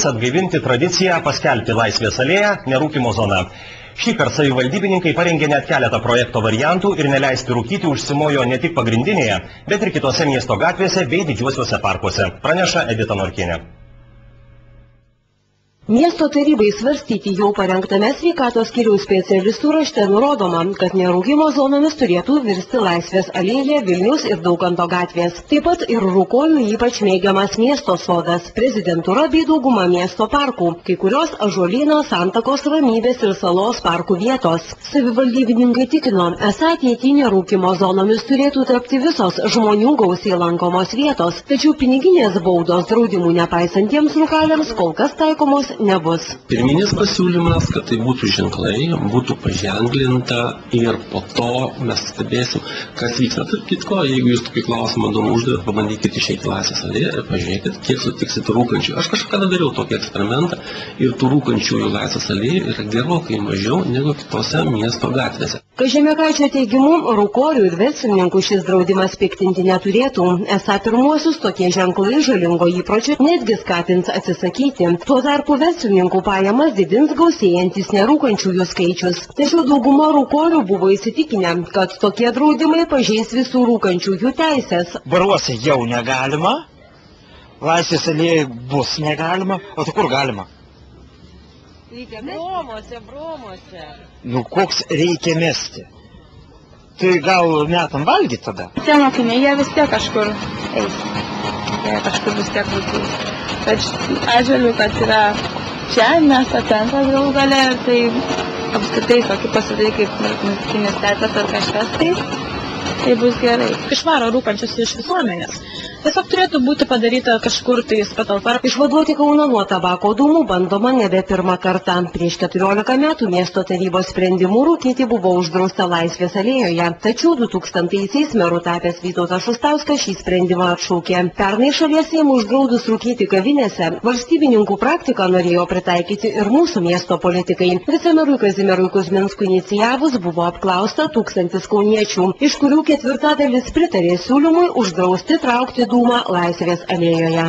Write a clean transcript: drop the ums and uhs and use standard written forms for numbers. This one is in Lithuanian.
Atgaivinti tradiciją paskelbti Laisvės alėją nerūkymo zona. Šįkart savivaldybininkai parengė net keletą projekto variantų ir neleisti rūkyti užsimojo ne tik pagrindinėje, bet ir kitose miesto gatvėse bei didžiuosiuose parkuose. Praneša Edita Norkienė. Miesto tarybai svarstyti jau parengtame sveikatos skyriaus specialistų rašte nurodoma, kad nerūkymo zonomis turėtų virsti Laisvės alėja, Vilniaus ir Daukanto gatvės. Taip pat ir rūkojų ypač mėgiamas miesto sodas, prezidentūra bei dauguma miesto parkų, kai kurios Ąžuolyno, Santakos, Ramybės ir Salos parkų vietos. Savivaldybininkai tikino, esą ateity nerūkymo zonomis turėtų tapti visos žmonių gausiai lankomos vietos, tačiau piniginės baudos draudimų nepaisantiems rūkaliams kol kas taikomos nebus. Pirminis pasiūlymas, kad tai būtų ženklai, būtų paženklinta ir po to mes stebėsim, kas vyksta. Tarp kitko, jeigu jūs tokį klausimą įdomu uždavėt, pabandykite išeiti Laisvės alėją ir pažiūrėkit, kiek sutiksit rūkančių. Aš kažkada dariau tokį eksperimentą ir tų rūkančiųjų Laisvės alėje yra gerokai mažiau negu kitose miesto gatvėse. Kažemekaičio teigimu, rūkorių ir verslininkų šis draudimas piktinti neturėtų. Esą pirmuosius tokie ženklai žalingo įpročio netgi skatins atsisakyti. Tuo tarpu verslininkų pajamas didins gausėjantis nerūkančiųjų skaičius. Tačiau dauguma rūkorių buvo įsitikinę, kad tokie draudimai pažeis visų rūkančiųjų teisės. Baruose jau negalima, Laisvės alėjai bus negalima, o tai kur galima? Reikia bromose. Nu, koks reikia mesti? Tai gal metam valgyti tada? Tie mokiniai, jie vis tiek kažkur eis. Jie kažkur vis tiek rūkys. Aš atžvelgiu, kad yra čia miesto centras galų gale, tai apskritai tokį pasidaryti kaip muzikinis teatras ar kažkas tai bus gerai. Išvaro rūkančius iš visuomenės. Tiesiog turėtų būti padaryta kažkur tais patalpa. Išvaduoti Kauną nuo tabako dūmų bandoma nebe pirmą kartą. Prieš 14 metų miesto tarybos sprendimu rūkyti buvo uždrausta Laisvės alėjoje. Tačiau 2000-aisiais meru tapęs Vytautas Šustauskas šį sprendimą atšaukė. Pernai šalies Seimui uždraudus rūkyti kavinėse, valstybininkų praktiką norėjo pritaikyti ir mūsų miesto politikai. Vicemerui Kazimierui Kuzminskui inicijavus buvo apklausta 1000 kauniečių, iš kurių 1/4 pritarė siūlymui uždrausti traukti dūmą Laisvės alėjoje.